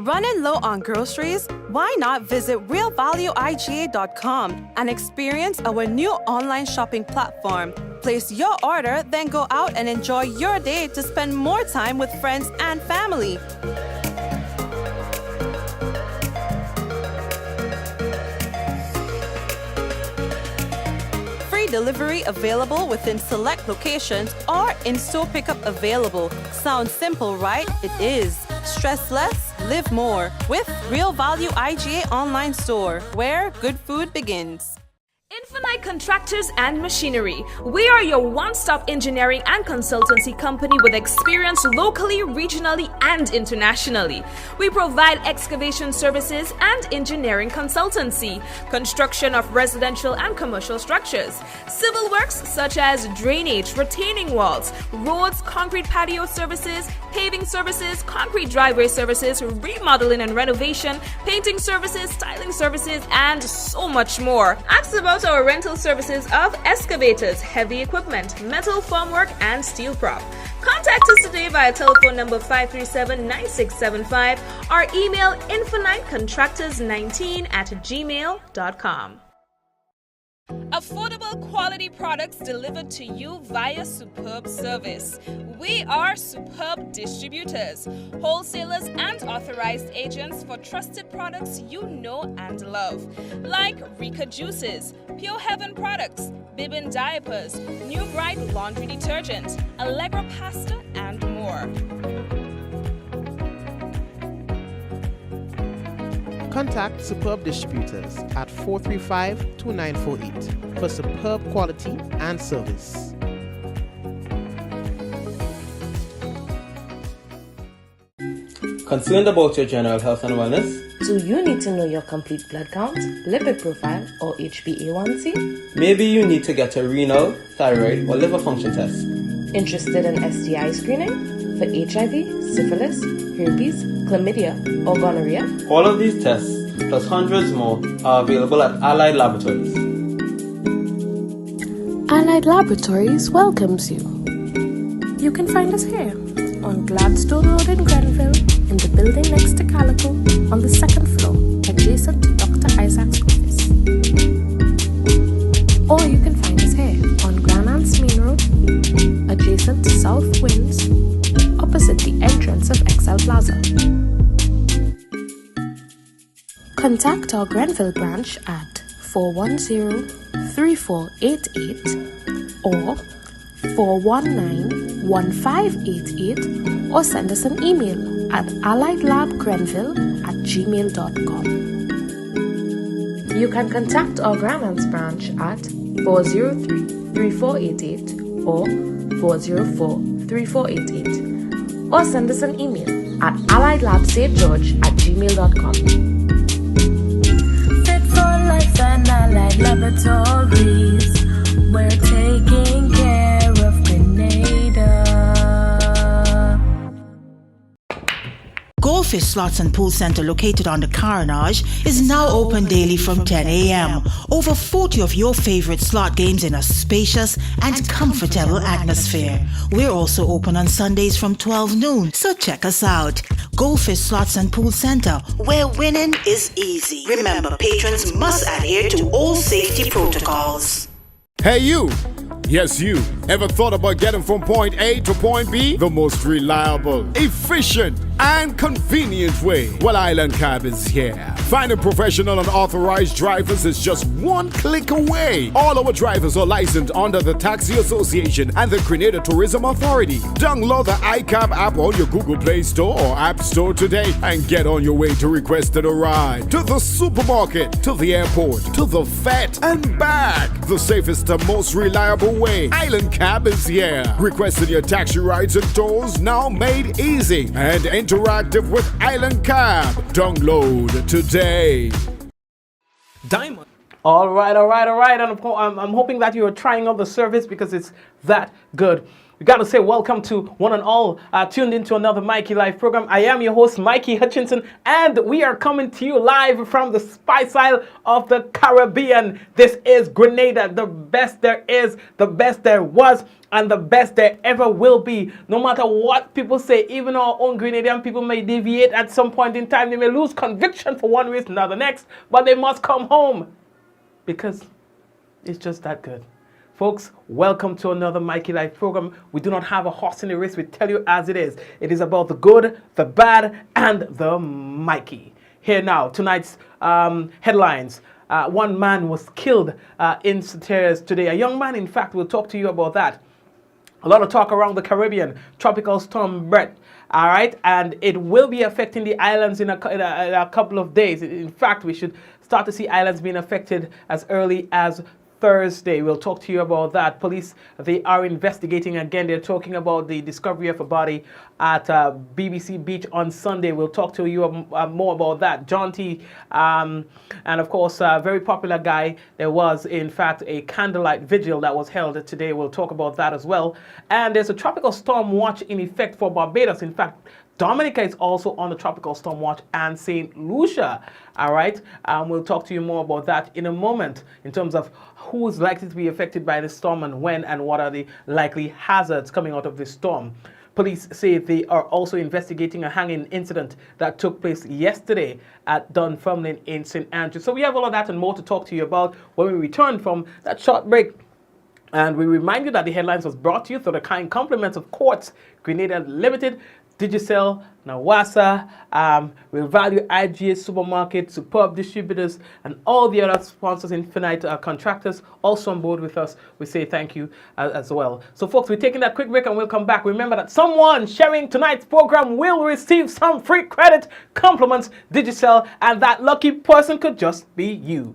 Running low on groceries? Why not visit realvalueiga.com and experience our new online shopping platform? Place your order, then go out and enjoy your day to spend more time with friends and family. Free delivery available within select locations or in-store pickup available. Sounds simple, right? It is. Stress less, live more with Real Value IGA online store, where good food begins. Infinite Contractors and Machinery. We are your one-stop engineering and consultancy company with experience locally, regionally, and internationally. We provide excavation services and engineering consultancy, construction of residential and commercial structures, civil works such as drainage, retaining walls, roads, concrete patio services, paving services, concrete driveway services, remodeling and renovation, painting services, styling services, and so much more. Ask about our rental services of excavators, heavy equipment, metal formwork, and steel prop. Contact us today via telephone number 537-9675 or email infinitecontractors19@gmail.com. Affordable quality products delivered to you via superb service. We are Superb Distributors, wholesalers and authorized agents for trusted products you know and love, like Rika Juices, Pure Heaven products, Bibbin diapers, New Bright laundry detergent, Allegra pasta, and more. Contact Superb Distributors at 435-2948 for superb quality and service. Concerned about your general health and wellness? Do you need to know your complete blood count, lipid profile, or HbA1c? Maybe you need to get a renal, thyroid, or liver function test. Interested in STI screening? For HIV, syphilis, herpes, chlamydia, or gonorrhea? All of these tests, plus hundreds more, are available at Allied Laboratories. Allied Laboratories welcomes you. You can find us here on Gladstone Road in Grenville, in the building next to Calico, on the second floor, adjacent to Dr. Isaac's office. Or you can find us here on Grand Anse Main Road, adjacent to South Winds, opposite the entrance of Excel Plaza. Contact our Grenville branch at 410-3488 or 419-1588 or send us an email at alliedlabgrenville@gmail.com. You can contact our Grand Anse branch at 403-3488 or 404-3488 or send us an email at alliedlabstgeorge@gmail.com. Fit for life and Allied Laboratories. We're taking care of Grenada. Goldfish Slots and Pool Center, located on the Carnage, is now open daily from 10 a.m. Over 40 of your favorite slot games in a spacious and comfortable atmosphere. We're also open on Sundays from 12 noon, so check us out. Goldfish Slots and Pool Center, where winning is easy. Remember, patrons must adhere to all safety protocols. Hey you! Yes, you. Ever thought about getting from point A to point B? The most reliable, efficient, and convenient way. Well, Island Cab is here. Finding professional and authorized drivers is just one click away. All our drivers are licensed under the Taxi Association and the Grenada Tourism Authority. Download the iCab app on your Google Play Store or App Store today and get on your way to requesting a ride. To the supermarket, to the airport, to the vet, and back. The safest and most reliable way. Island Cab is here. Requesting your taxi rides and tours now made easy and interactive with Island Cab. Download today. Diamond. All right. And I'm hoping that you are trying out the service because it's that good. We got to say welcome to one and all tuned into another Mikey Live program. I am your host, Mikey Hutchinson, and we are coming to you live from the Spice Isle of the Caribbean. This is Grenada, the best there is, the best there was, and the best there ever will be. No matter what people say, even our own Grenadian people may deviate at some point in time. They may lose conviction for one reason or the next, but they must come home because it's just that good. Folks, welcome to another Mikey Live program. We do not have a horse in the race. We tell you as it is. It is about the good, the bad, and the Mikey. Here now, tonight's headlines. One man was killed in Sauteurs today. A young man, in fact, we'll talk to you about that. A lot of talk around the Caribbean. Tropical storm Bret. All right, and it will be affecting the islands in a couple of days. In fact, we should start to see islands being affected as early as Thursday. We'll talk to you about that. Police, they are investigating again. They're talking about the discovery of a body at BBC Beach on Sunday. We'll talk to you more about that. Jhonty, and of course, a very popular guy. There was, in fact, a candlelight vigil that was held today. We'll talk about that as well. And there's a tropical storm watch in effect for Barbados. In fact, Dominica is also on the tropical storm watch, and St. Lucia. All right, we'll talk to you more about that in a moment in terms of who's likely to be affected by the storm and when, and what are the likely hazards coming out of this storm. Police say they are also investigating a hanging incident that took place yesterday at Dunfermline in St. Antilles. So we have all of that and more to talk to you about when we return from that short break. And we remind you that the headlines was brought to you through the kind compliments of Quartz Grenada Limited, Digicel, Nawasa, Real Value IGA Supermarket, Superb Distributors, and all the other sponsors, Infinite Contractors, also on board with us. We say thank you as well. So, folks, we're taking that quick break and we'll come back. Remember that someone sharing tonight's program will receive some free credit, compliments, Digicel, and that lucky person could just be you.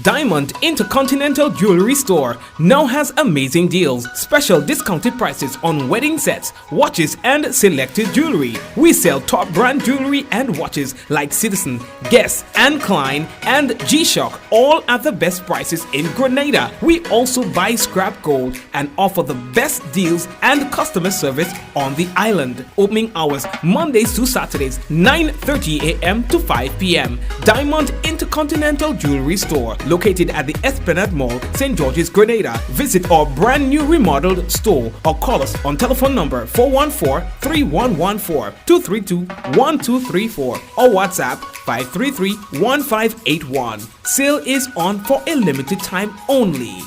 Diamond Intercontinental Jewelry Store now has amazing deals, special discounted prices on wedding sets, watches, and selected jewelry. We sell top brand jewelry and watches like Citizen, Guess, and Klein, and G-Shock, all at the best prices in Grenada. We also buy scrap gold and offer the best deals and customer service on the island. Opening hours Mondays to Saturdays, 9:30 a.m. to 5 p.m. Diamond Intercontinental Jewelry Store, located at the Esplanade Mall, St. George's, Grenada. Visit our brand new remodeled store or call us on telephone number 414-3114, 232-1234 or WhatsApp 533-1581. Sale is on for a limited time only.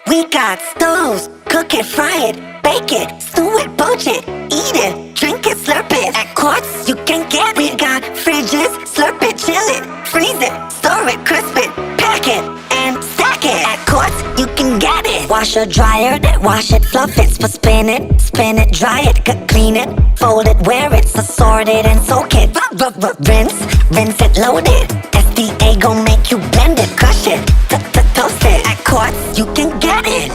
We got stoves, cook it, fry it, bake it, stew it, poach it, eat it, drink it, slurp it. At Quartz, you can get it. We got fridges, slurp it, chill it, freeze it, store it, crisp it, pack it, and stack it. At Quartz, you can get it. Washer, dryer, that wash it, fluff it, spin it, dry it, clean it, fold it, wear it, assort it, and soak it. Rinse it, load it. SDA gon' make you blend it, crush it, toast it. At Quartz, you can get it.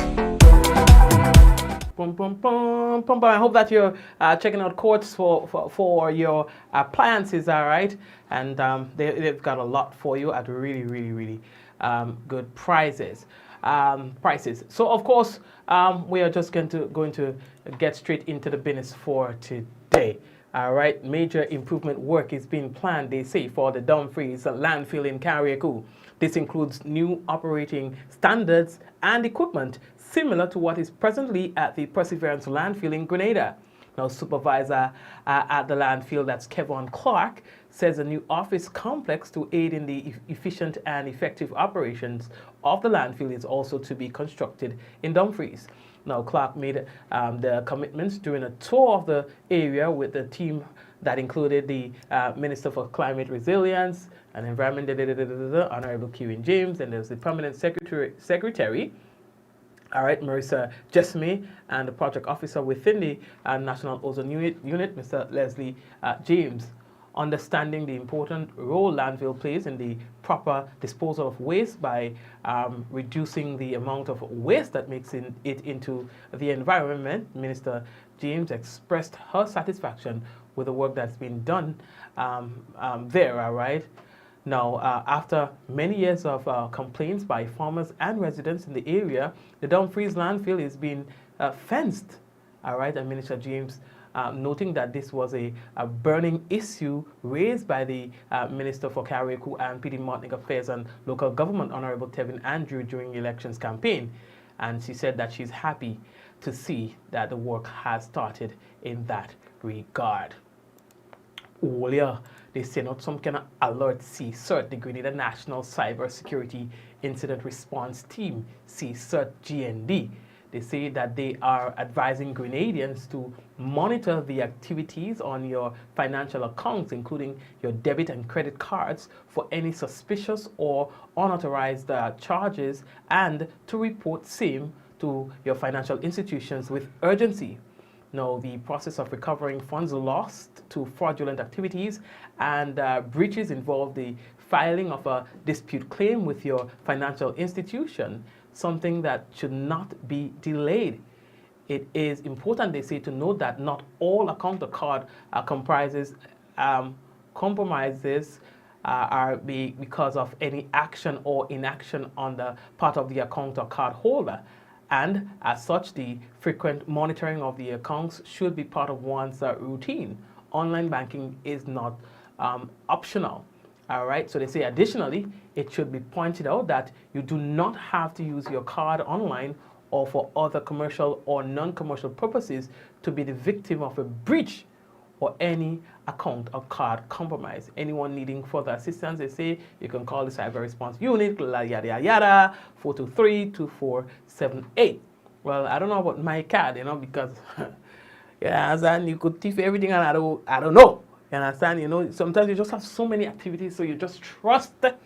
Boom, boom, boom, boom, boom. I hope that you're checking out Quartz for your appliances, all right? And they've got a lot for you at really, really, really good prices. So, of course, we are just going to get straight into the business for today. All right, major improvement work is being planned, they say, for the Dumfries landfill in Carriacou. This includes new operating standards and equipment similar to what is presently at the Perseverance landfill in Grenada. Now, supervisor at the landfill, that's Kevin Clark, says a new office complex to aid in the efficient and effective operations of the landfill is also to be constructed in Dumfries. Now, Clark made the commitments during a tour of the area with the team that included the Minister for Climate Resilience and Environment, Honorable Kevin James, and there's the Permanent Secretary, all right, Marissa Jessamy, and the project officer within the National Ozone Unit, Mr. Leslie James. understanding the important role landfill plays in the proper disposal of waste by reducing the amount of waste that makes it into the environment. Minister James expressed her satisfaction with the work that's been done there, all right? Now, after many years of complaints by farmers and residents in the area, the Dumfries landfill is being fenced, all right? And Minister James noting that this was a burning issue raised by the Minister for Carriacou and PD Martinic Affairs and Local Government, Honorable Tevin Andrew, during the elections campaign. And she said that she's happy to see that the work has started in that regard. Earlier, they sent out some kind of alert CSIRT, the Grenada National Cyber Security Incident Response Team, CSIRT GND. They say that they are advising Grenadians to monitor the activities on your financial accounts, including your debit and credit cards, for any suspicious or unauthorized charges, and to report same to your financial institutions with urgency. Now, the process of recovering funds lost to fraudulent activities and breaches involve the filing of a dispute claim with your financial institution, something that should not be delayed. It is important, they say, to note that not all account or card compromises are because of any action or inaction on the part of the account or card holder. And as such, the frequent monitoring of the accounts should be part of one's routine. Online banking is not optional. All right, so they say additionally, it should be pointed out that you do not have to use your card online or for other commercial or non-commercial purposes to be the victim of a breach or any account or card compromise. Anyone needing further assistance, they say you can call the Cyber Response Unit, yada yada yada, 423-2478. Well, I don't know about my card, you know, because yeah, and you could thief everything, and I don't know. You understand? You know, sometimes you just have so many activities, so you just trust that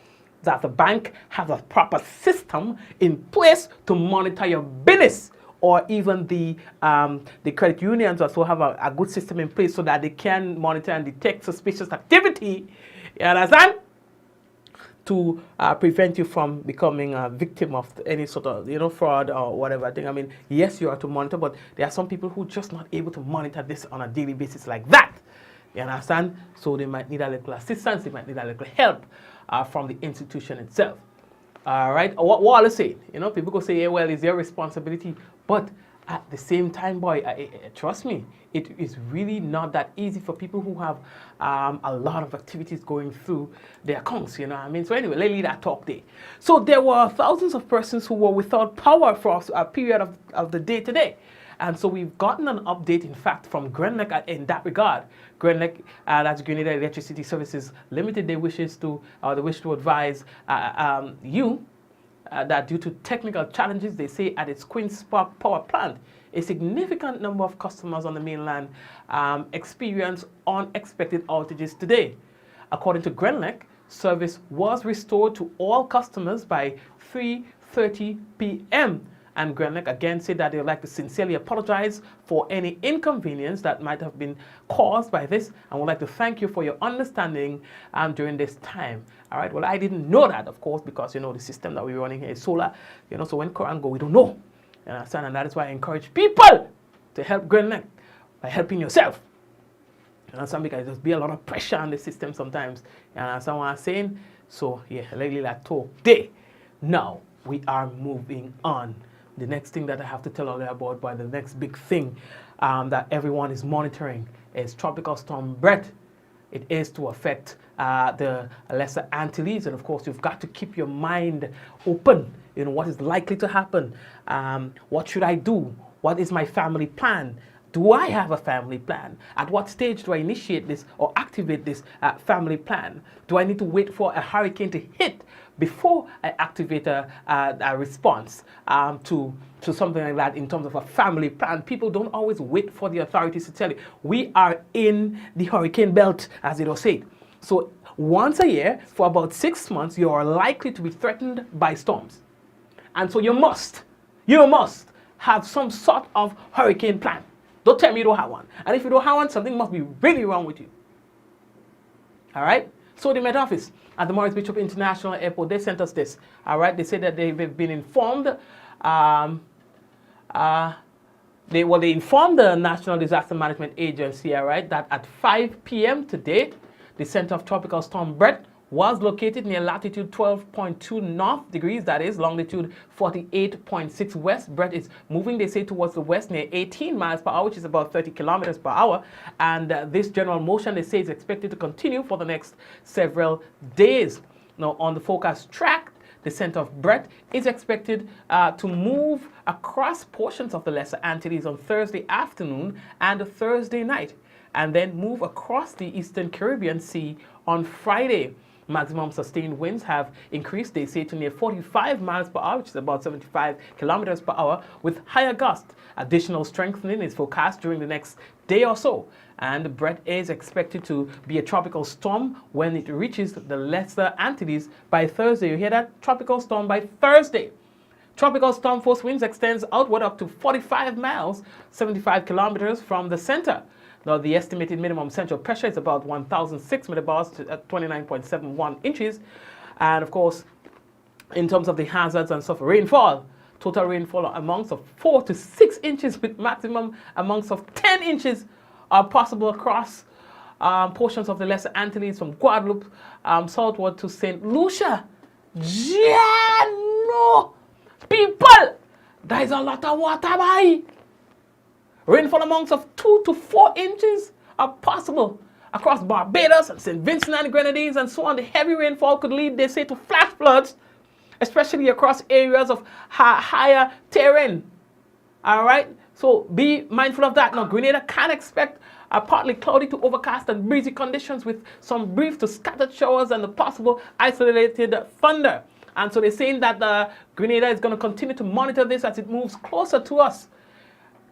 the bank has a proper system in place to monitor your business, or even the credit unions also have a good system in place so that they can monitor and detect suspicious activity. You understand? To prevent you from becoming a victim of any sort of, you know, fraud or whatever thing. I mean, yes, you are to monitor, but there are some people who are just not able to monitor this on a daily basis like that. You understand? So they might need a little assistance, they might need a little help from the institution itself. All right? What I'll say, you know, people go say, yeah, well, it's your responsibility. But at the same time, boy, trust me, it is really not that easy for people who have a lot of activities going through their accounts, you know what I mean? So anyway, let's leave that talk there. So there were thousands of persons who were without power for a period of the day today. And so we've gotten an update, in fact, from Grenlec in that regard. Grenlec, that's Grenada Electricity Services Limited, they wish to advise you that due to technical challenges, they say, at its Queen's Park power plant, a significant number of customers on the mainland experienced unexpected outages today. According to Grenlec, service was restored to all customers by 3:30 p.m. And Grenlec again said that they would like to sincerely apologize for any inconvenience that might have been caused by this, and would like to thank you for your understanding during this time. All right, well, I didn't know that, of course, because, you know, the system that we're running here is solar, you know, so when current go, we don't know. You understand? And that is why I encourage people to help Grenlec by helping yourself. You understand? Because there's be a lot of pressure on the system sometimes. You understand what I'm saying? So, yeah, lately that talk day. Now, we are moving on. The next thing that I have to tell you about, the next big thing that everyone is monitoring is Tropical Storm Bret. It is to affect the Lesser Antilles, and of course, you've got to keep your mind open. You know, what is likely to happen? What should I do? What is my family plan? Do I have a family plan? At what stage do I initiate this or activate this family plan? Do I need to wait for a hurricane to hit before I activate a response to something like that in terms of a family plan? People don't always wait for the authorities to tell you. We are in the hurricane belt, as it was said. So once a year, for about 6 months, you are likely to be threatened by storms. And so you must have some sort of hurricane plan. Don't tell me you don't have one. And if you don't have one, something must be really wrong with you. All right. So the Met Office at the Maurice Bishop International Airport, they sent us this. All right. They said that they've been informed. They informed the National Disaster Management Agency, all right, that at 5 p.m. today, the center of Tropical Storm Bret was located near latitude 12.2 north degrees, that is longitude 48.6 west. Bret is moving, they say, towards the west near 18 miles per hour, which is about 30 kilometers per hour. And this general motion, they say, is expected to continue for the next several days. Now, on the forecast track, the center of Bret is expected to move across portions of the Lesser Antilles on Thursday afternoon and Thursday night, and then move across the Eastern Caribbean Sea on Friday. Maximum sustained winds have increased, they say, to near 45 miles per hour, which is about 75 kilometers per hour, with higher gusts. Additional strengthening is forecast during the next day or so. And Bret is expected to be a tropical storm when it reaches the Lesser Antilles by Thursday. You hear that? Tropical storm by Thursday. Tropical storm force winds extends outward up to 45 miles, 75 kilometers from the center. Now, the estimated minimum central pressure is about 1,006 millibars to 29.71 inches. And of course, in terms of the hazards and stuff, rainfall, total rainfall amounts of 4 to 6 inches with maximum amounts of 10 inches are possible across portions of the Lesser Antilles from Guadeloupe southward to St. Lucia. No! People, there is a lot of water, boy. Rainfall amounts of 2 to 4 inches are possible across Barbados and St. Vincent and the Grenadines and so on. The heavy rainfall could lead, they say, to flash floods, especially across areas of higher terrain. All right? So be mindful of that. Now, Grenada can expect partly cloudy to overcast and breezy conditions with some brief to scattered showers and the possible isolated thunder. And so they're saying that Grenada is going to continue to monitor this as it moves closer to us.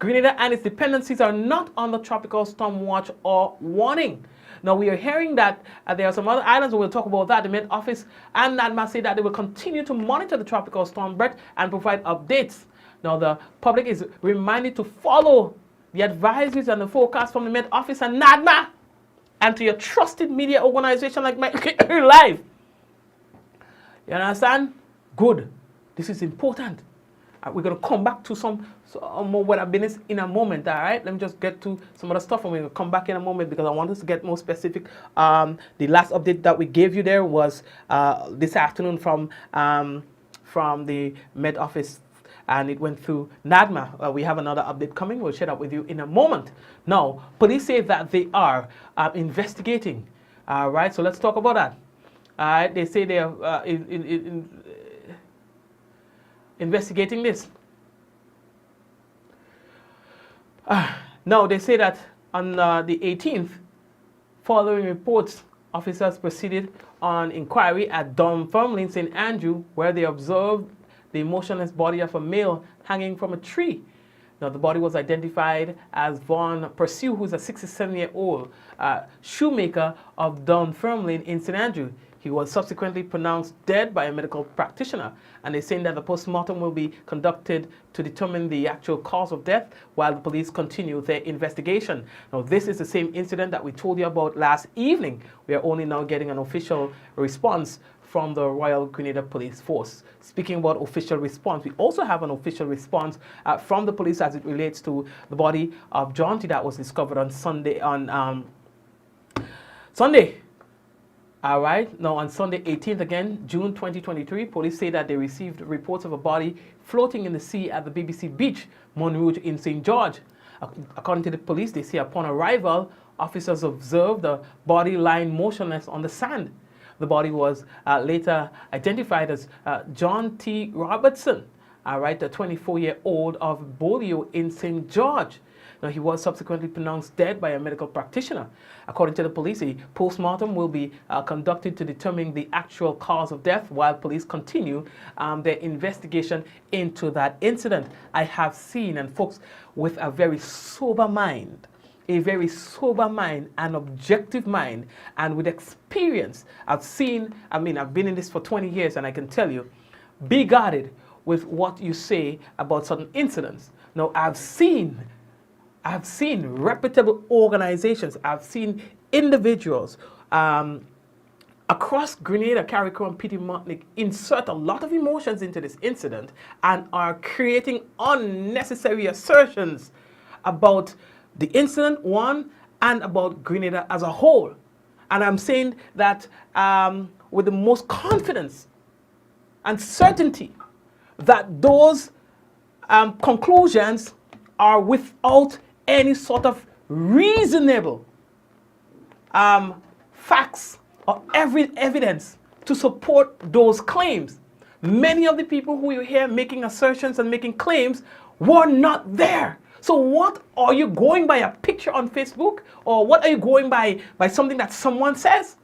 Grenada and its dependencies are not on the tropical storm watch or warning. Now, we are hearing that there are some other islands, we'll talk about that. The Met Office and NADMA say that they will continue to monitor the tropical storm Bret and provide updates. Now, the public is reminded to follow the advisories and the forecast from the Met Office and NADMA and to your trusted media organization like Mikey Live. You understand? Good. This is important. We're going to come back to some more weather business in a moment, all right? Let me just get to some other stuff and we're going to come back in a moment because I want us to get more specific. The last update that we gave you there was this afternoon from the Met Office, and it went through NADMA. We have another update coming. We'll share that with you in a moment. Now, police say that they are investigating, all right? So let's talk about that. All right, they say they are investigating this. Now, they say that on the 18th, following reports, officers proceeded on inquiry at Dunfermline, St. Andrew, where they observed the motionless body of a male hanging from a tree. Now, the body was identified as Vaughn Pursuit, who's a 67-year-old shoemaker of Dunfermline in St. Andrew. He was subsequently pronounced dead by a medical practitioner, and they're saying that the post-mortem will be conducted to determine the actual cause of death while the police continue their investigation. Now, this is the same incident that we told you about last evening. We are only now getting an official response from the Royal Grenada Police Force. Speaking about official response, we also have an official response from the police as it relates to the body of Jhonty that was discovered on Sunday. All right, now on Sunday 18th again, June 2023, police say that they received reports of a body floating in the sea at the BBC beach, Monrouge in St. George. According to the police, they say upon arrival, officers observed the body lying motionless on the sand. The body was later identified as Jhonty Robertson, all right, the 24-year-old of Bolio in St. George. Now, he was subsequently pronounced dead by a medical practitioner. According to the police, a post-mortem will be conducted to determine the actual cause of death while police continue their investigation into that incident. I have seen, and folks, with a very sober mind, an objective mind, and with experience, I've been in this for 20 years, and I can tell you, be guarded with what you say about certain incidents. Now, I've seen reputable organizations, I've seen individuals across Grenada, Carriacou, and Petit Martinique insert a lot of emotions into this incident and are creating unnecessary assertions about the incident, one, and about Grenada as a whole. And I'm saying that with the most confidence and certainty that those conclusions are without any sort of reasonable facts or evidence to support those claims. Many of the people who you hear making assertions and making claims were not there. So what are you going by, a picture on Facebook, or what are you going by something that someone says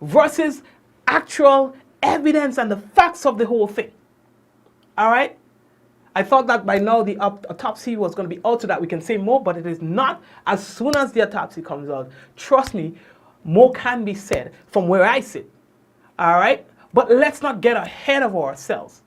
versus actual evidence and the facts of the whole thing? All right? I thought that by now the autopsy was going to be out so that we can say more, but it is not. As soon as the autopsy comes out, trust me, more can be said from where I sit. All right? But let's not get ahead of ourselves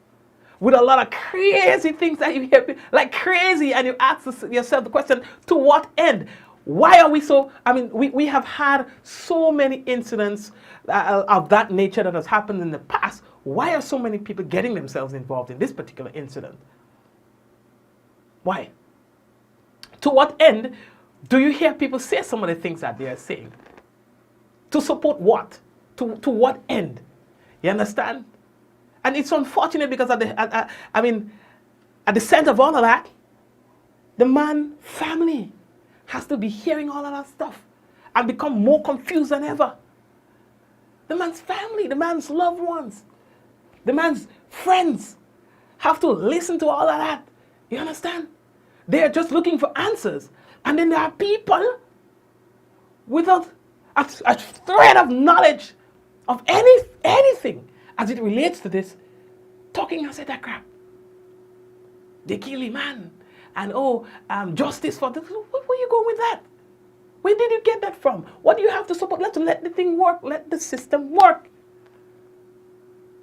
with a lot of crazy things that you hear, like crazy, and you ask yourself the question, to what end? Why are we so, I mean, we have had so many incidents of that nature that has happened in the past. Why are so many people getting themselves involved in this particular incident? Why? To what end do you hear people say some of the things that they are saying? To support what? To what end? You understand? And it's unfortunate because at the center of all of that, the man's family has to be hearing all of that stuff and become more confused than ever. The man's family, the man's loved ones, the man's friends have to listen to all of that. You understand? They are just looking for answers. And then there are people without a thread of knowledge of anything as it relates to this, talking and say that crap. They kill a man. And justice for this. Where you going with that? Where did you get that from? What do you have to support? Let's let the thing work. Let the system work.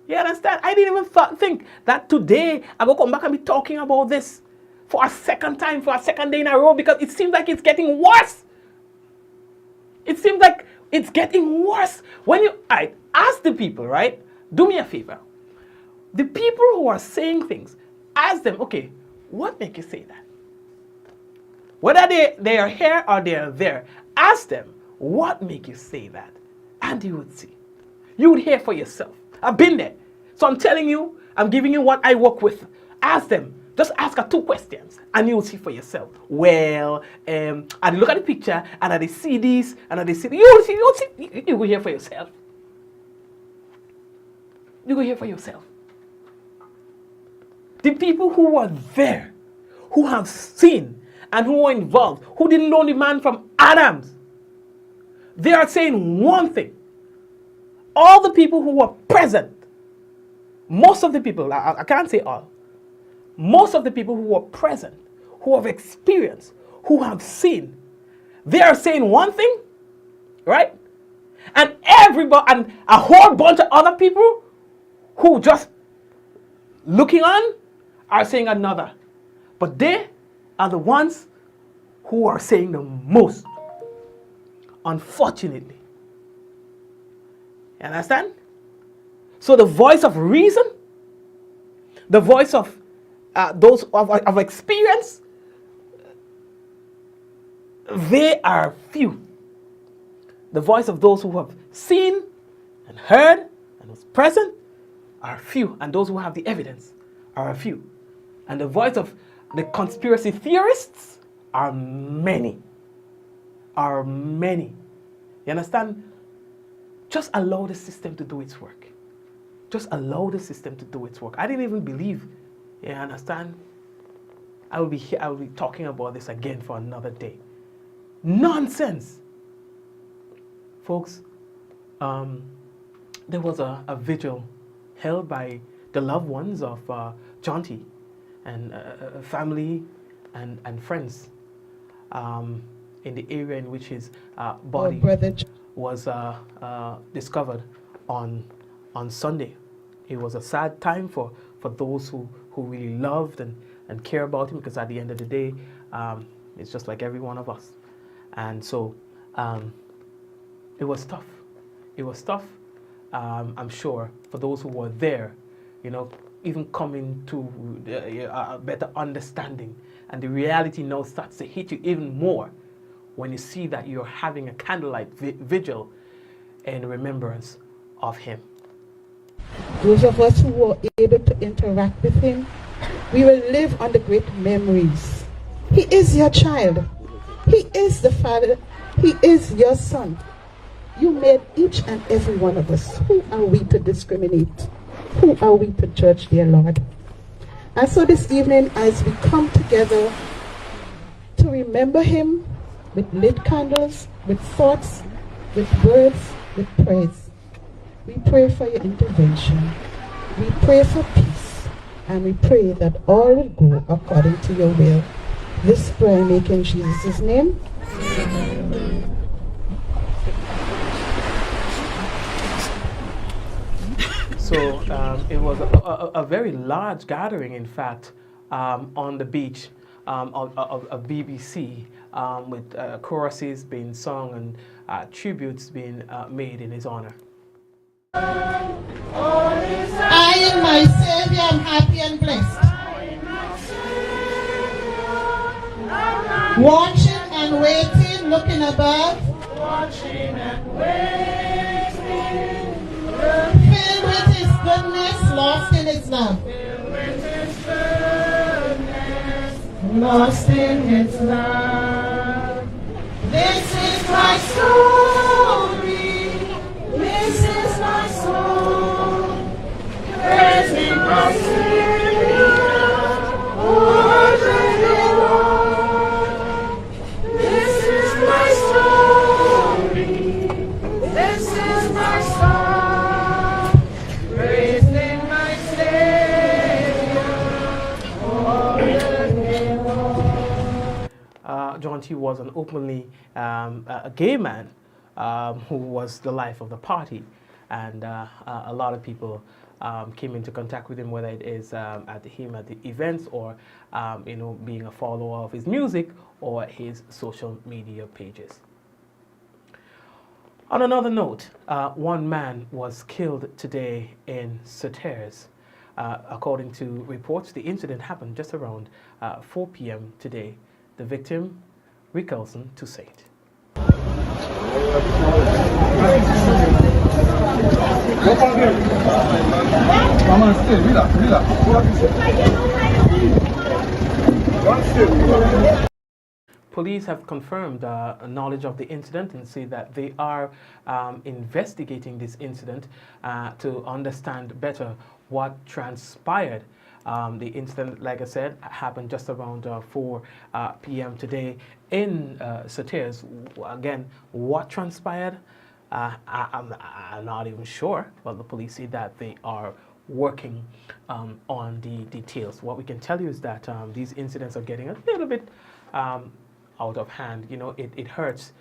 You understand? I didn't even think that today I will come back and be talking about this for a second time, for a second day in a row, because it seems like it's getting worse. It seems like it's getting worse. When you ask the people, right? Do me a favor. The people who are saying things, ask them, okay, what make you say that? Whether they are here or they are there, ask them, what make you say that? And you would see. You would hear for yourself. I've been there. So I'm telling you, I'm giving you what I work with. Ask them. Just ask her 2 questions and you will see for yourself. Well, and look at the picture and at the see this and at the see. You will hear for yourself. You will hear for yourself. The people who were there, who have seen and who were involved, who didn't know the man from Adams, they are saying one thing. All the people who were present, most of the people, I can't say all, most of the people who were present, who have experienced, who have seen, they are saying one thing, right? And everybody, and a whole bunch of other people who just looking on are saying another. But they are the ones who are saying the most, unfortunately. You understand? So the voice of reason, the voice of those of experience, they are few. The voice of those who have seen and heard and was present are few. And those who have the evidence are a few. And the voice of the conspiracy theorists are many. Are many. You understand? Just allow the system to do its work. Just allow the system to do its work. I didn't even believe. You understand? I will be talking about this again for another day. Nonsense. Folks, there was a vigil held by the loved ones of Jhonty and family and friends in the area in which his body was discovered on Sunday. It was a sad time for those who really loved and care about him, because at the end of the day, it's just like every one of us. And so it was tough. It was tough I'm sure for those who were there, even coming to a better understanding, and the reality now starts to hit you even more when you see that you're having a candlelight vigil in remembrance of him. Those of us who were able to interact with him, we will live on the great memories. He is your child. He is the father. He is your son. You made each and every one of us. Who are we to discriminate? Who are we to judge, dear Lord? And so this evening, as we come together to remember him with lit candles, with thoughts, with words, with praise, we pray for your intervention. We pray for peace. And we pray that all will go according to your will. This prayer I make in Jesus' name. So it was a very large gathering, in fact, on the beach of BBC, with choruses being sung and tributes being made in his honor. I and my Savior am happy and blessed. Watching and waiting, looking above. Watching and waiting. Filled with his goodness, lost in his love. Filled with his goodness, lost in his love. This is my story. This is my song. Praising my Savior all day long. This is my story. This is my song. Praising my Savior all day long. Jhonty was an openly a gay man who was the life of the party, and a lot of people came into contact with him, whether it is at the events or being a follower of his music or his social media pages. On another note, one man was killed today in Sauteurs. According to reports, the incident happened just around 4 p.m. today. The victim, Rickelson to Saint. Police have confirmed knowledge of the incident and say that they are investigating this incident to understand better what transpired. The incident, like I said, happened just around 4 p.m. today in Sauteurs. Again, what transpired, I'm not even sure, but the police say that they are working on the details. What we can tell you is that these incidents are getting a little bit out of hand. It hurts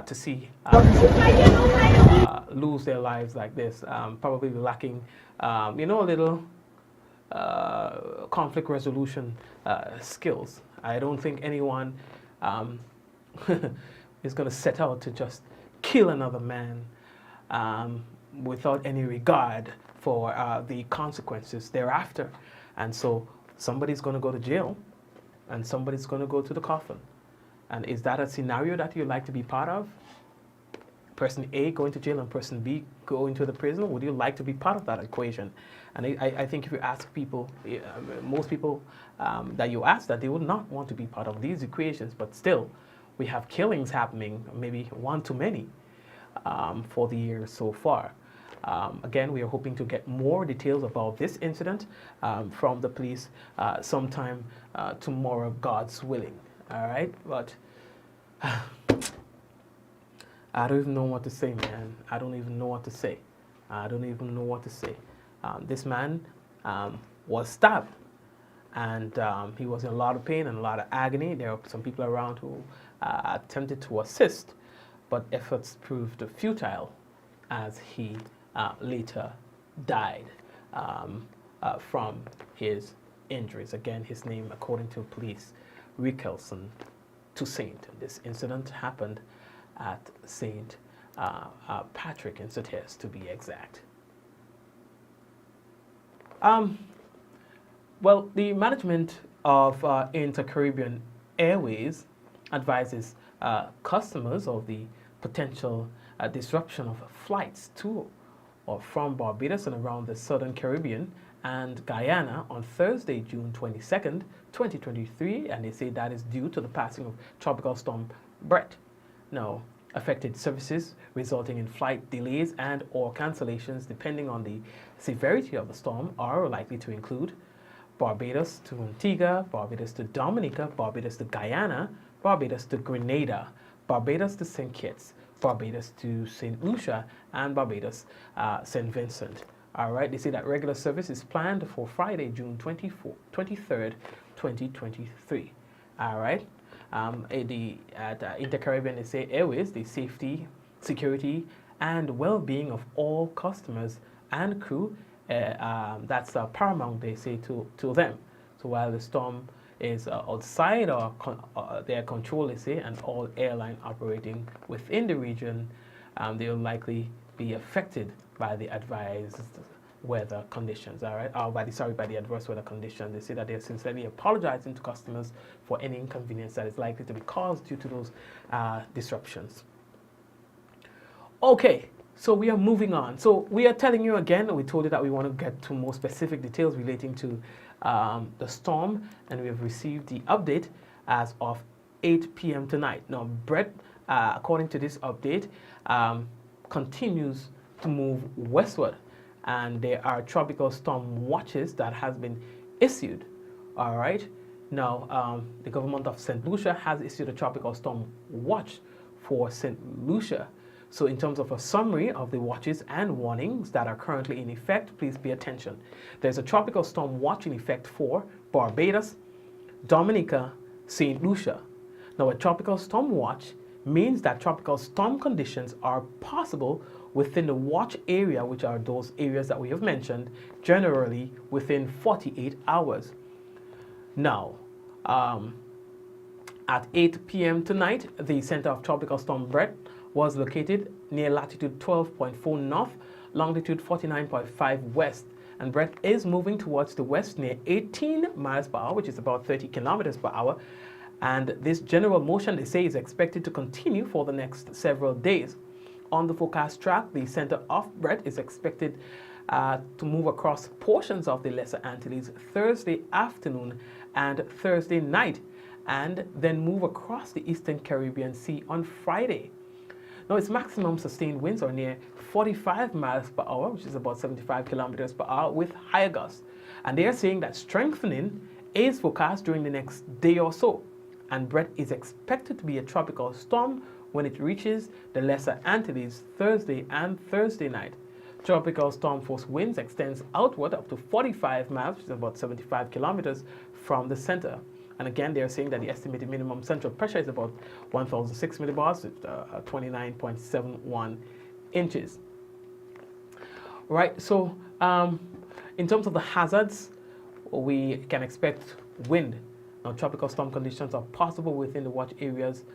to see lose their lives like this, probably lacking, a little conflict resolution skills. I don't think anyone is going to set out to just kill another man without any regard for the consequences thereafter. And so somebody's going to go to jail and somebody's going to go to the coffin. And is that a scenario that you'd like to be part of? Person A going to jail and person B going to the prison? Would you like to be part of that equation? And I think if you ask people, most people that you ask that, they would not want to be part of these equations, but still, we have killings happening, maybe one too many for the year so far. Again, we are hoping to get more details about this incident from the police sometime tomorrow, God's willing. All right, but I don't even know what to say, man. I don't even know what to say. I don't even know what to say. This man was stabbed, and he was in a lot of pain and a lot of agony. There are some people around who attempted to assist, but efforts proved futile as he later died from his injuries. Again, his name, according to police, Rickelson to Saint. This incident happened at St. Patrick in Sauteurs, to be exact. Well, the management of interCaribbean Airways advises customers of the potential disruption of flights to or from Barbados and around the Southern Caribbean and Guyana on Thursday, June 22nd, 2023, and they say that is due to the passing of Tropical Storm Bret. Now, affected services resulting in flight delays and or cancellations depending on the severity of the storm are likely to include Barbados to Antigua, Barbados to Dominica, Barbados to Guyana, Barbados to Grenada, Barbados to St. Kitts, Barbados to St. Lucia, and Barbados St. Vincent. All right, they say that regular service is planned for Friday, June 23rd, 2023. All right. At interCaribbean, they say Airways, the safety, security, and well-being of all customers and crew, that's paramount, they say, to them. So while the storm is outside their control, they say, and all airline operating within the region, they will likely be affected by the advised weather conditions, all right? By the adverse weather conditions. They say that they are sincerely apologizing to customers for any inconvenience that is likely to be caused due to those disruptions. Okay, so we are moving on. So we are telling you again, we told you that we want to get to more specific details relating to the storm, and we have received the update as of 8 p.m. tonight. Now, Bret, according to this update, continues to move westward, and there are tropical storm watches that has been issued. All right. Now, the government of St. Lucia has issued a tropical storm watch for St. Lucia. So in terms of a summary of the watches and warnings that are currently in effect, please pay attention. There's a tropical storm watch in effect for Barbados, Dominica, St. Lucia. Now, a tropical storm watch means that tropical storm conditions are possible within the watch area, which are those areas that we have mentioned, generally within 48 hours. Now, at 8 p.m. tonight, the center of Tropical Storm Bret was located near latitude 12.4 north, longitude 49.5 west. And Bret is moving towards the west near 18 miles per hour, which is about 30 kilometers per hour. And this general motion, they say, is expected to continue for the next several days. On the forecast track, the center of Bret is expected to move across portions of the Lesser Antilles Thursday afternoon and Thursday night, and then move across the Eastern Caribbean Sea on Friday. Now, its maximum sustained winds are near 45 miles per hour, which is about 75 kilometers per hour, with higher gusts. And they are saying that strengthening is forecast during the next day or so. And Bret is expected to be a tropical storm when it reaches the Lesser Antilles Thursday and Thursday night. Tropical storm force winds extends outward up to 45 miles, which is about 75 kilometers from the center. And again, they are saying that the estimated minimum central pressure is about 1,006 millibars, 29.71 inches. Right, so in terms of the hazards, we can expect wind. Now, tropical storm conditions are possible within the watch areas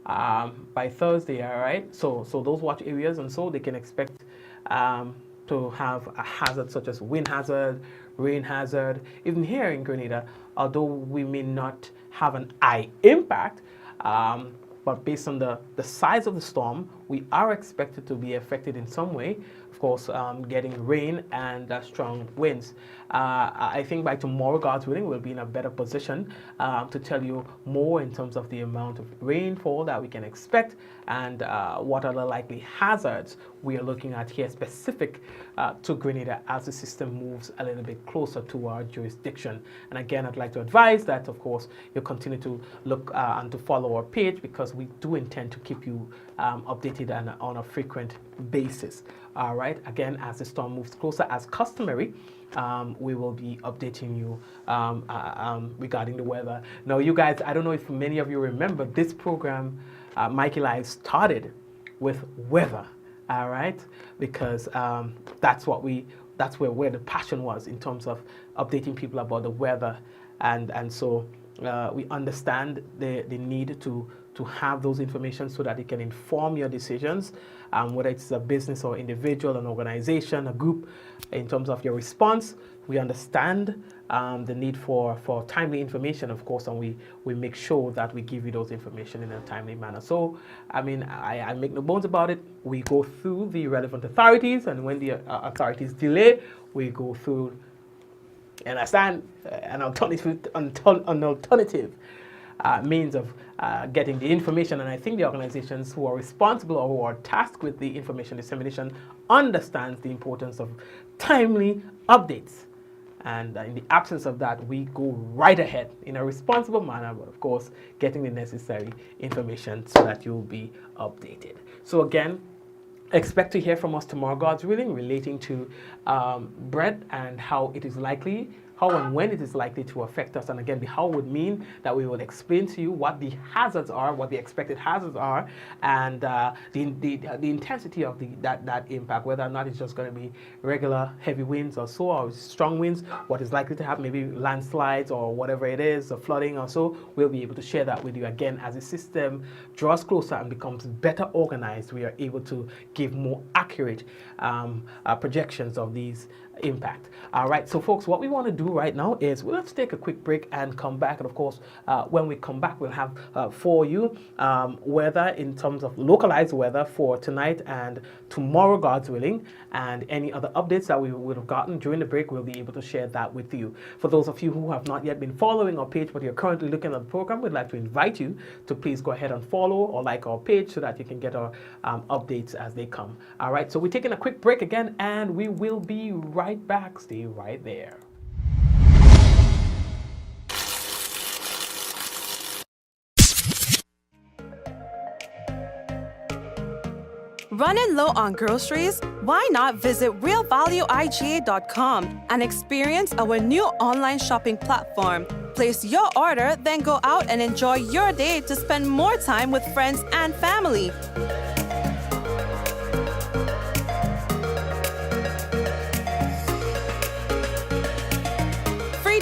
by Thursday, all right? So those watch areas, and so they can expect to have a hazard such as wind hazard, rain hazard. Even here in Grenada, although we may not have an eye impact, but based on the size of the storm, we are expected to be affected in some way. Of course, getting rain and strong winds. I think by tomorrow, God's willing, we'll be in a better position to tell you more in terms of the amount of rainfall that we can expect and what are the likely hazards we are looking at here specific to Grenada as the system moves a little bit closer to our jurisdiction. And again, I'd like to advise that, of course, you continue to look and to follow our page, because we do intend to keep you updated and on a frequent basis. All right, again, as the storm moves closer as customary, we will be updating you regarding the weather. Now, you guys, I don't know if many of you remember, this program, Mikey Live, started with weather, all right? Because that's where the passion was in terms of updating people about the weather. And so we understand the need to to have those information so that it can inform your decisions, whether it's a business or individual, an organization, a group. In terms of your response, we understand the need for timely information, of course, and we make sure that we give you those information in a timely manner. So, I mean, I make no bones about it. We go through the relevant authorities, and when the authorities delay, we go through, and understand, an alternative means of getting the information. And I think the organizations who are responsible or who are tasked with the information dissemination understands the importance of timely updates. And in the absence of that, we go right ahead in a responsible manner, but of course, getting the necessary information so that you'll be updated. So again, expect to hear from us tomorrow, God's willing, relating to Bret and how it is likely, how and when it is likely to affect us. And again, the how would mean that we will explain to you what the hazards are, what the expected hazards are, and the intensity of that impact, whether or not it's just going to be regular heavy winds or so, or strong winds, what is likely to happen, maybe landslides or whatever it is, or flooding or so. We'll be able to share that with you. Again, as the system draws closer and becomes better organized, we are able to give more accurate projections of these impact. All right, so folks, what we want to do right now is let's take a quick break and come back. And of course, when we come back, we'll have for you weather in terms of localized weather for tonight and tomorrow, God's willing, and any other updates that we would have gotten during the break. We'll be able to share that with you. For those of you who have not yet been following our page, but you're currently looking at the program, we'd like to invite you to please go ahead and follow or like our page so that you can get our updates as they come. All right, so we're taking a quick break again, and we will be right back. Stay right there. Running low on groceries? Why not visit realvalueiga.com and experience our new online shopping platform? Place your order, then go out and enjoy your day to spend more time with friends and family.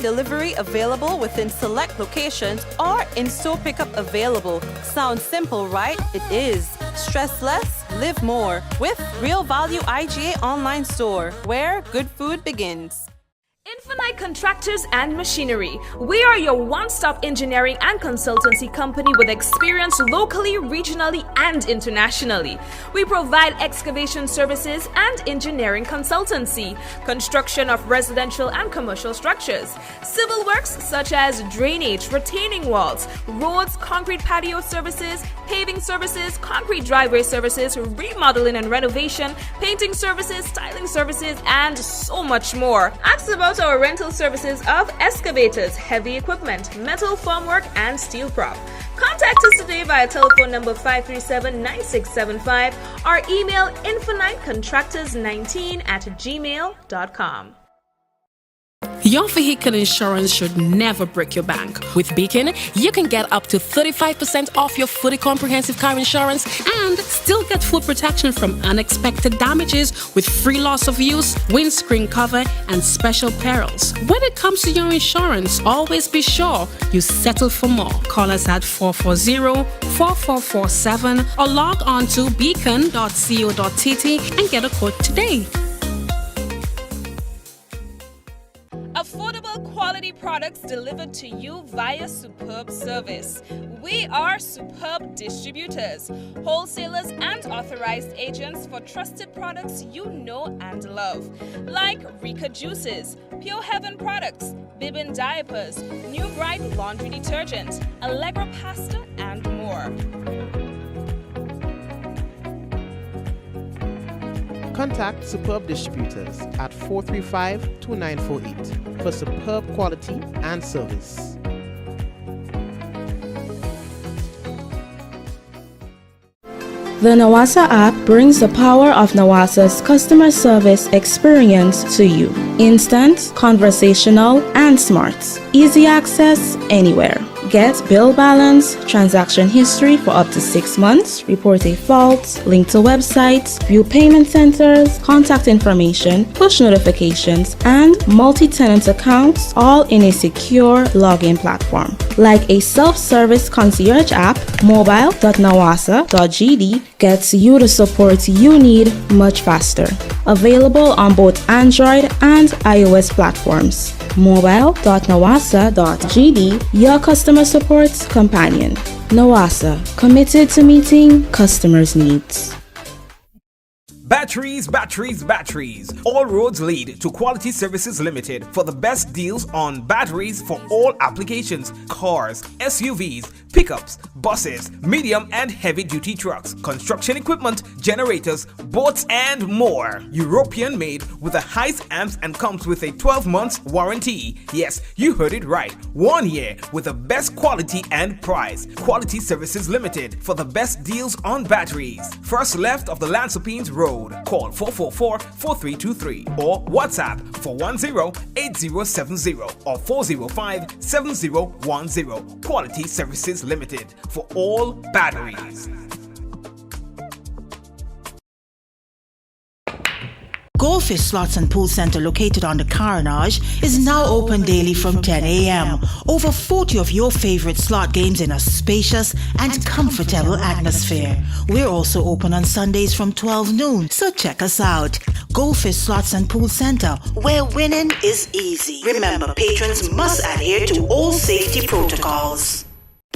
Delivery available within select locations or in-store pickup available. Sounds simple, right? It is. Stress less, live more with Real Value IGA online store, where good food begins. Infinite Contractors and Machinery. We are your one-stop engineering and consultancy company with experience locally, regionally, and internationally. We provide excavation services and engineering consultancy, construction of residential and commercial structures, civil works such as drainage, retaining walls, roads, concrete patio services, paving services, concrete driveway services, remodeling and renovation, painting services, styling services, and so much more. Ask about our rental services of excavators, heavy equipment, metal formwork, and steel prop. Contact us today via telephone number 537-9675 or email infinitecontractors19@gmail.com. Your vehicle insurance should never break your bank. With Beacon, you can get up to 35% off your fully comprehensive car insurance and still get full protection from unexpected damages with free loss of use, windscreen cover, and special perils. When it comes to your insurance, always be sure you settle for more. Call us at 440-4447 or log on to beacon.co.tt and get a quote today. Affordable quality products delivered to you via superb service. We are Superb Distributors, wholesalers and authorized agents for trusted products you know and love, like Rika Juices, Pure Heaven products, Bibbin diapers, New Bright laundry detergent, Allegra pasta, and more. Contact Superb Distributors at 435-2948 for superb quality and service. The Nawasa app brings the power of Nawasa's customer service experience to you. Instant, conversational, and smart. Easy access anywhere. Get bill balance, transaction history for up to 6 months, report a fault, link to websites, view payment centers, contact information, push notifications, and multi-tenant accounts, all in a secure login platform. Like a self-service concierge app, mobile.nawasa.gd gets you the support you need much faster. Available on both Android and iOS platforms. Mobile.nawasa.gd, your customer support companion. Nawasa, committed to meeting customers' needs. Batteries. All roads lead to Quality Services Limited for the best deals on batteries for all applications: cars, SUVs, pickups, buses, medium and heavy duty trucks, construction equipment, generators, boats and more. European made with the highest amps and comes with a 12-month warranty. Yes, you heard it right. 1 year with the best quality and price. Quality Services Limited for the best deals on batteries. First left of the Lansopines Road. Call 444-4323 or WhatsApp 410-8070 or 405-7010. Quality Services Limited for all batteries. Goldfish Slots and Pool Center, located on the Carnage, is now open daily from 10 a.m. Over 40 of your favorite slot games in a spacious and comfortable atmosphere. We're also open on Sundays from 12 noon, so check us out. Goldfish Slots and Pool Center, where winning is easy. Remember, patrons must adhere to all safety protocols.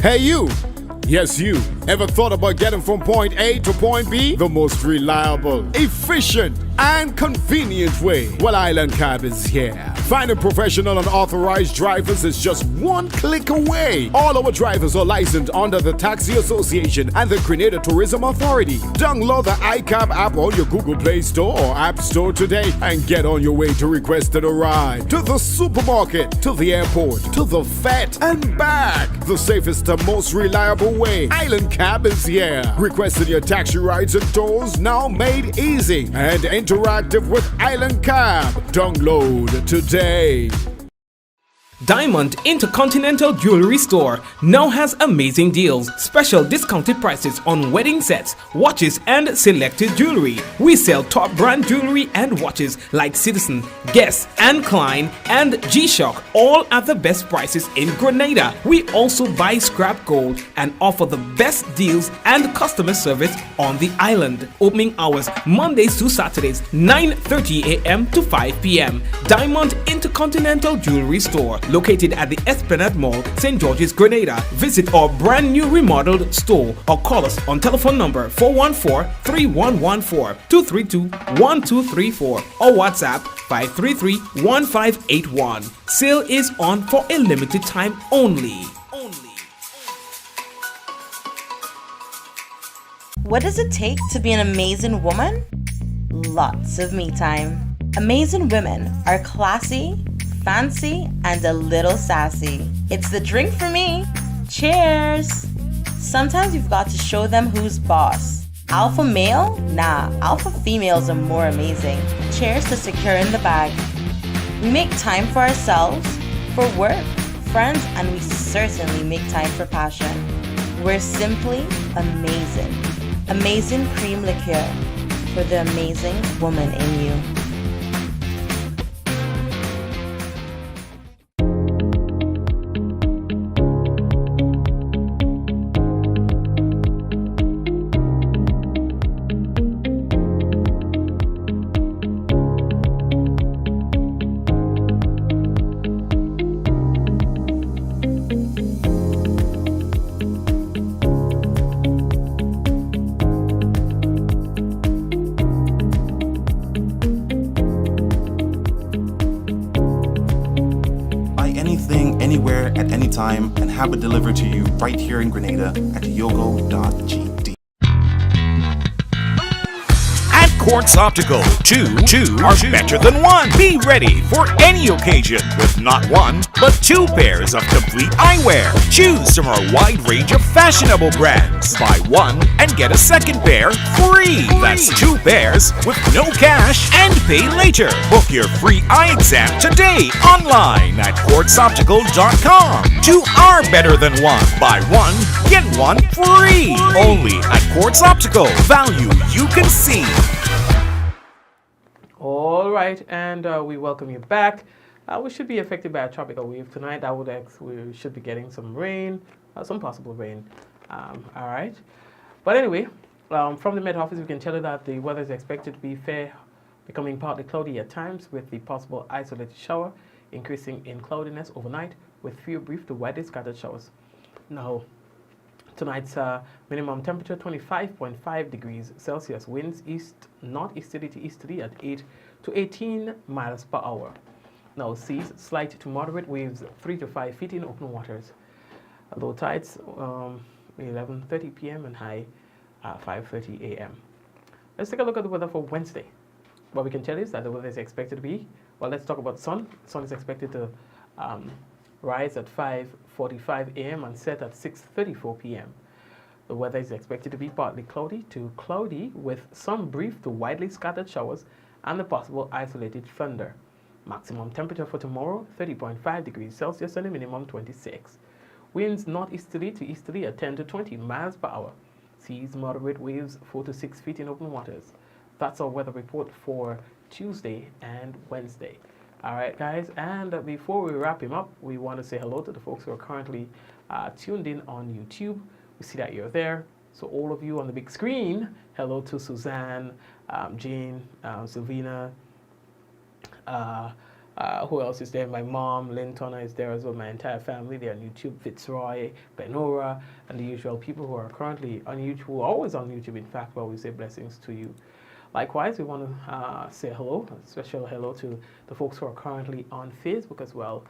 Hey you! Yes, you. Ever thought about getting from point A to point B? The most reliable, efficient, and convenient way. Well, Island Cab is here. Finding professional and authorized drivers is just one click away. All our drivers are licensed under the Taxi Association and the Grenada Tourism Authority. Download the iCab app on your Google Play Store or App Store today and get on your way to requesting a ride. To the supermarket, to the airport, to the vet, and back. The safest and most reliable way. Island Cab is here. Requesting your taxi rides and tours now made easy and interactive with Island Cab. Download today. Diamond Intercontinental Jewelry Store now has amazing deals, special discounted prices on wedding sets, watches and selected jewelry. We sell top brand jewelry and watches like Citizen, Guess and Klein and G-Shock, all at the best prices in Grenada. We also buy scrap gold and offer the best deals and customer service on the island. Opening hours Mondays to Saturdays 9:30 a.m. to 5 p.m. Diamond Intercontinental Jewelry Store, located at the Esplanade Mall, St. George's, Grenada. Visit our brand new remodeled store or call us on telephone number 414-3114, 232-1234 or WhatsApp 533-1581. Sale is on for a limited time only. What does it take to be an amazing woman? Lots of me time. Amazing women are classy, fancy, and a little sassy. It's the drink for me. Cheers! Sometimes you've got to show them who's boss. Alpha male? Nah, alpha females are more amazing. Cheers to securing the bag. We make time for ourselves, for work, friends, and we certainly make time for passion. We're simply amazing. Amazing cream liqueur for the amazing woman in you. And have it delivered to you right here in Grenada at yogo.gd. Quartz Optical. Two are better than one. Be ready for any occasion with not one, but 2 pairs of complete eyewear. Choose from our wide range of fashionable brands. Buy one and get a second pair free. That's 2 pairs with no cash and pay later. Book your free eye exam today online at quartzoptical.com. 2 are better than one. Buy one, get one free. Only at Quartz Optical. Value you can see. All right, and we welcome you back. We should be affected by a tropical wave tonight. I would we should be getting some rain, some possible rain. All right, but anyway, from the Met Office, we can tell you that the weather is expected to be fair, becoming partly cloudy at times, with the possible isolated shower increasing in cloudiness overnight, with few brief to widely scattered showers. Now, tonight's minimum temperature 25.5 degrees Celsius. Winds northeasterly to easterly at 8 to 18 miles per hour. Now, seas slight to moderate, waves 3 to 5 feet in open waters. Low tides 11:30 p.m. and high 5:30 a.m. Let's take a look at the weather for Wednesday. What we can tell you is that the weather is expected to be, well, let's talk about sun. Sun is expected to rise at 5:45 a.m. and set at 6:34 p.m. The weather is expected to be partly cloudy to cloudy with some brief to widely scattered showers and the possible isolated thunder. Maximum temperature for tomorrow 30.5 degrees Celsius and a minimum 26. Winds northeasterly to easterly at 10 to 20 miles per hour. Seas moderate, waves 4 to 6 feet in open waters. That's our weather report for Tuesday and Wednesday. All right, guys, and before we wrap him up, we want to say hello to the folks who are currently tuned in on YouTube. We see that you're there. So all of you on the big screen, hello to Suzanne, Jane, Sylvina, who else is there? My mom, Lynn Turner is there as well. My entire family, they're on YouTube. Fitzroy, Glenora, and the usual people who are currently on YouTube, who are always on YouTube. In fact, well, we say blessings to you. Likewise, we want to say hello, a special hello to the folks who are currently on Facebook as well.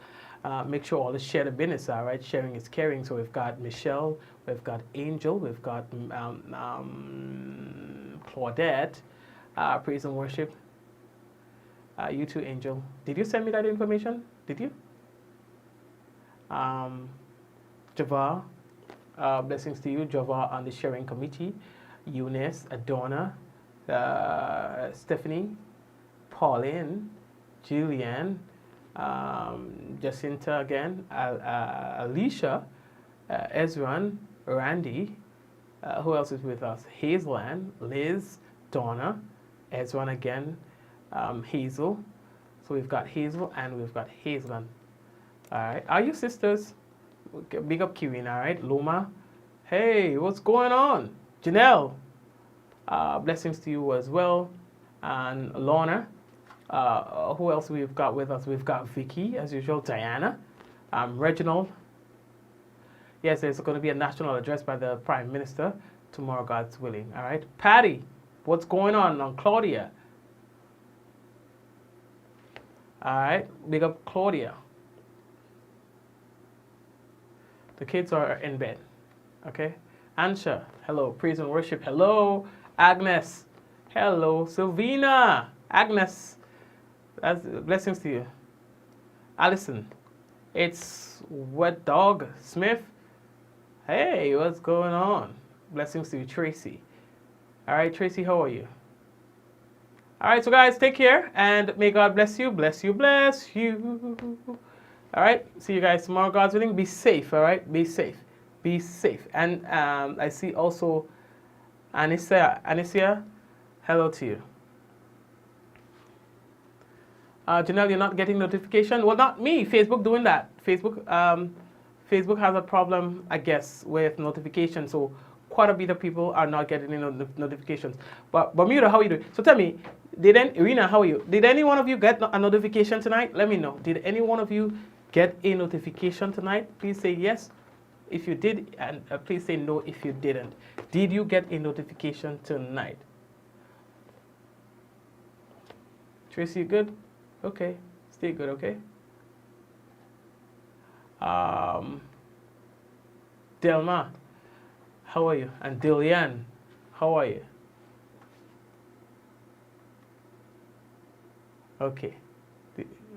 Make sure all is share the business, all right? Sharing is caring. So we've got Michelle, we've got Angel, we've got Claudette, praise and worship. You too, Angel. Did you send me that information? Did you? Java, blessings to you, Java on the sharing committee. Eunice, Adonna, Stephanie, Pauline, Julianne, Jacinta again, Alicia, Ezran, Randy, who else is with us? Hazelan, Liz, Donna, Ezran again, Hazel. So we've got Hazel and we've got Hazelan. All right, are you sisters? Big up Kirin, all right? Loma, hey, what's going on? Janelle, blessings to you as well. And Lorna, who else we've got with us? We've got Vicky, as usual, Diana, Reginald. Yes, there's going to be a national address by the Prime Minister tomorrow, God's willing. All right, Patty, what's going on Claudia? All right, big up Claudia. The kids are in bed, okay? Ansha, hello. Praise and worship, hello. Agnes, hello. Sylvina, Agnes, that's blessings to you. Allison, it's Wet Dog Smith. Hey, what's going on? Blessings to you, Tracy. All right, Tracy, how are you? All right, so guys, take care, and may God bless you, bless you, bless you. All right, see you guys tomorrow, God's willing. Be safe, all right? Be safe. Be safe. And I see also Anicia, hello to you. Janelle, you're not getting notification? Well, not me. Facebook doing that. Facebook has a problem, I guess, with notification. So quite a bit of people are not getting notifications. But Bermuda, how are you doing? So tell me, Irina, how are you? Did any one of you get a notification tonight? Let me know. Did any one of you get a notification tonight? Please say yes if you did, and please say no if you didn't. Did you get a notification tonight? Tracy, you good? Okay. Stay good, okay? Delma, how are you? And Dilian, how are you? Okay.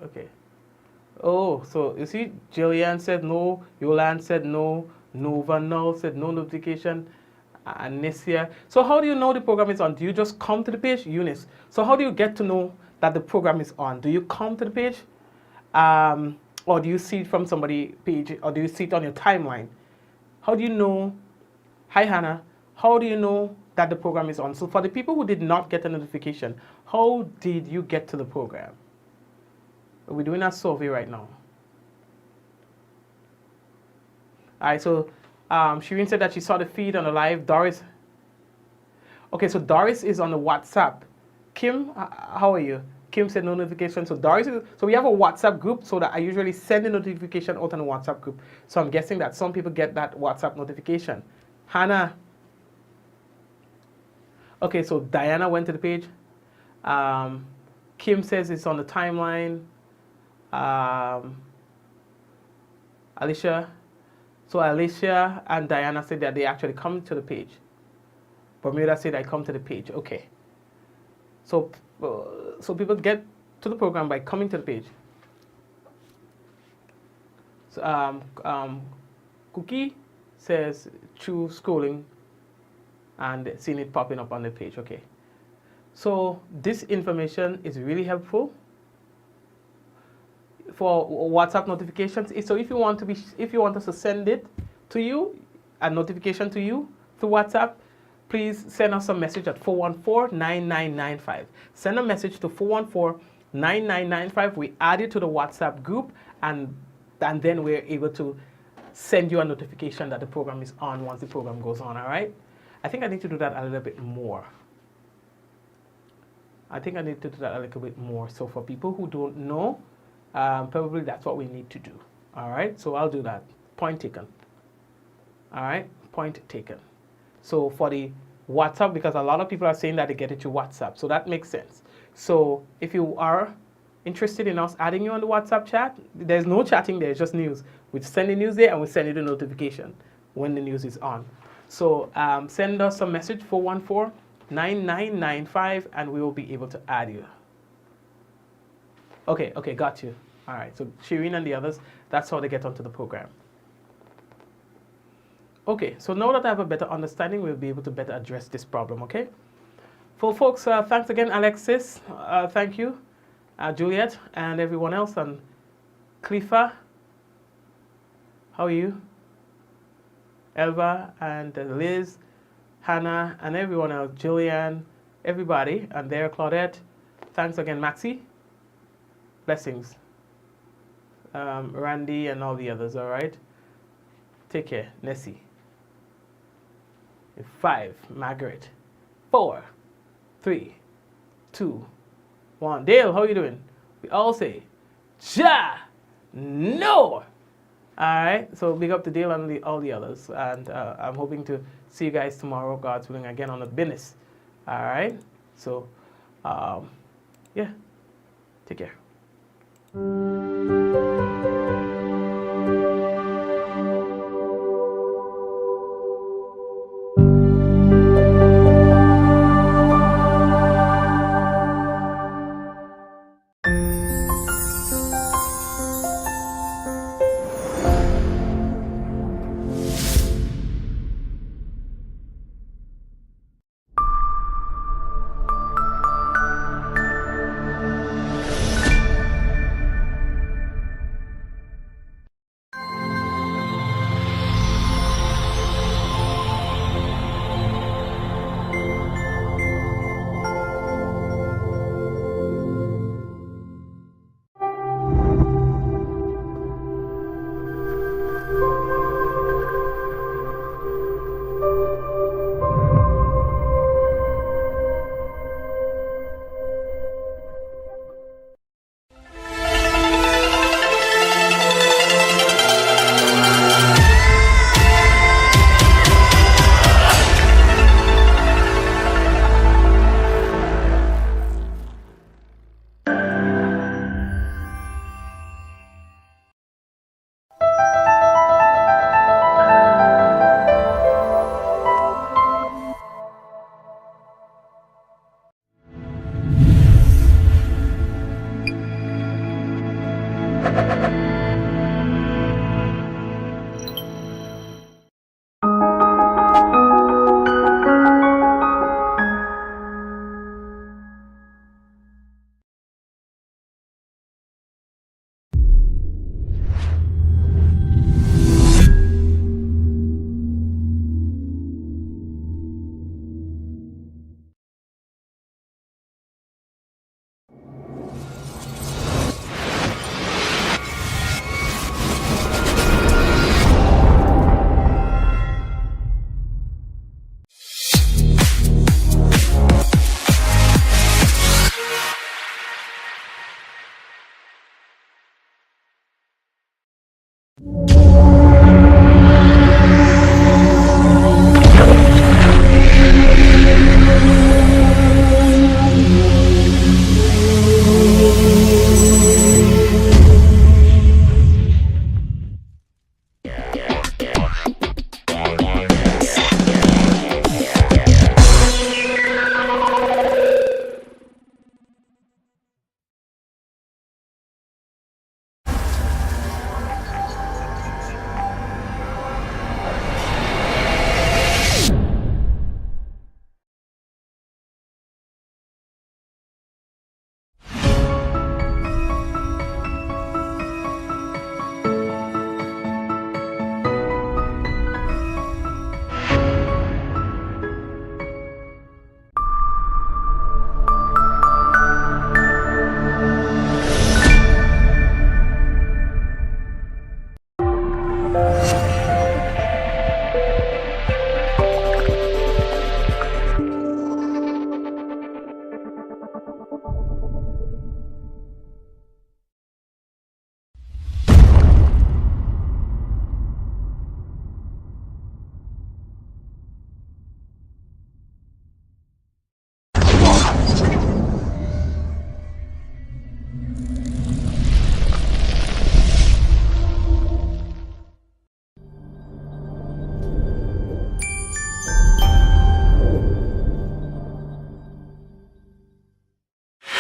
Okay. Oh, so you see, Jillian said no, Yolan said no, Nova Null said no notification, Anicia. So how do you know the program is on? Do you just come to the page? Eunice. So how do you get to know that the program is on? Do you come to the page? Or do you see it from somebody's page? Or do you see it on your timeline? How do you know? Hi, Hannah. How do you know that the program is on? So for the people who did not get a notification, how did you get to the program? We're doing a survey right now. All right, so Shireen said that she saw the feed on the live. Doris. Okay, so Doris is on the WhatsApp. Kim, how are you? Kim said no notification. So Doris is, so we have a WhatsApp group so that I usually send a notification out on the WhatsApp group. So I'm guessing that some people get that WhatsApp notification. Hannah. Okay, so Diana went to the page. Kim says it's on the timeline. Alicia. So Alicia and Diana said that they actually come to the page. Bermuda said I come to the page. Okay. So people get to the program by coming to the page. So Cookie says through scrolling and seeing it popping up on the page. Okay. So this information is really helpful for WhatsApp notifications. So if you want us to send it to you, a notification to you through WhatsApp, please send us a message at 414-9995. Send a message to 414-9995. We add it to the WhatsApp group, and then we're able to send you a notification that the program is on once the program goes on, all right? I think I need to do that a little bit more. So for people who don't know, probably that's what we need to do. All right, so I'll do that. Point taken. All right, point taken. So for the WhatsApp, because a lot of people are saying that they get it to WhatsApp, so that makes sense. So if you are interested in us adding you on the WhatsApp chat, there's no chatting there, it's just news. We send the news there and we send you the notification when the news is on. So send us a message, 414-9995, and we will be able to add you. Okay, got you. All right, so Shireen and the others, that's how they get onto the program. Okay, so now that I have a better understanding, we'll be able to better address this problem, okay? For folks, thanks again, Alexis. Thank you, Juliet, and everyone else, and Clifa. How are you? Elva, and Liz, Hannah, and everyone else, Jillian, everybody, and there, Claudette. Thanks again, Maxie. Blessings. Randy and all the others, all right? Take care. Nessie. 5, Margaret. 4, 3, 2, 1. Dale, how are you doing? We all say, Ja! No! All right, so big up to Dale and all the others. And I'm hoping to see you guys tomorrow, God's willing, again on the business. All right, so, yeah, take care.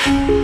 Bye.